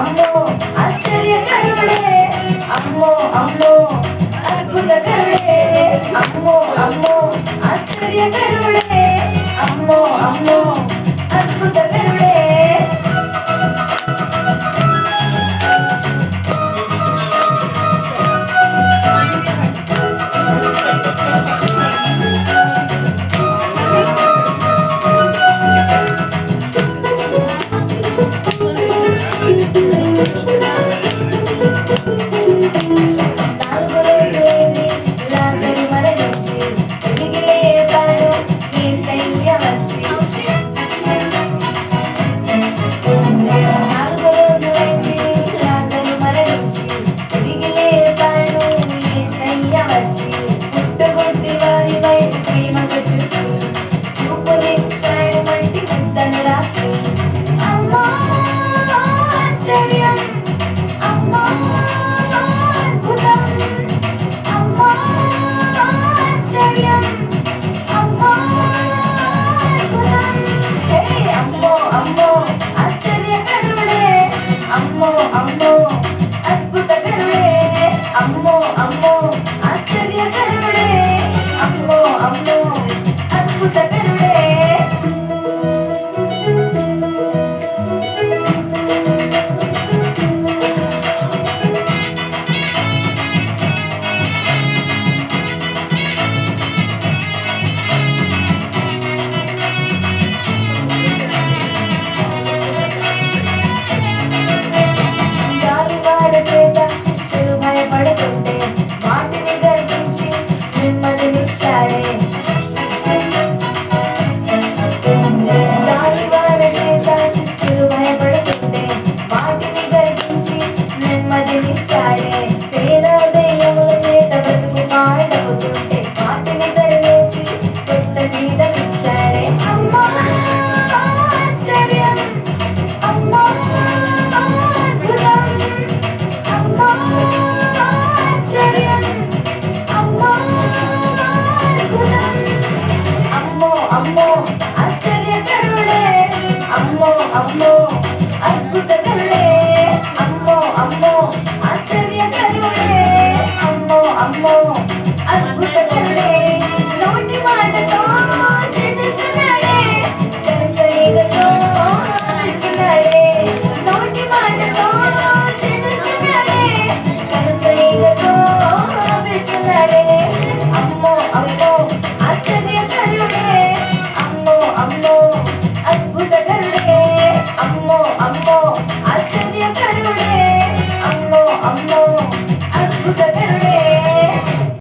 అమ్మో ఆశ్చర్యకరుడే, అమ్మో అమ్మో అద్భుతకరుడే, అమ్మో అమ్మో ఆశ్చర్యకరుడే, అమ్మో అమ్మో అద్భుతకరుడే. అమ్మో అద్భుతకరుడే, అమ్మో అమ్మో ఆశ్చర్యకరుడే, అమ్మో అమ్మో అద్భుతకరుడే. నోటి మాటతో చేసేస్తున్నాడే, కనసైగతో ఆడిస్తున్నాడే. నోటి మాటతో చేసేస్తున్నాడే, కనసైగతో ఆడిస్తున్నాడే. అమ్మో అమ్మో ఆశ్చర్యకరుడే, అమ్మో అమ్మో అద్భుతకరుడే, అమ్మో అమ్మో ఆశ్చర్యకరుడే, అమ్మో అమ్మో అద్భుతకరుడే.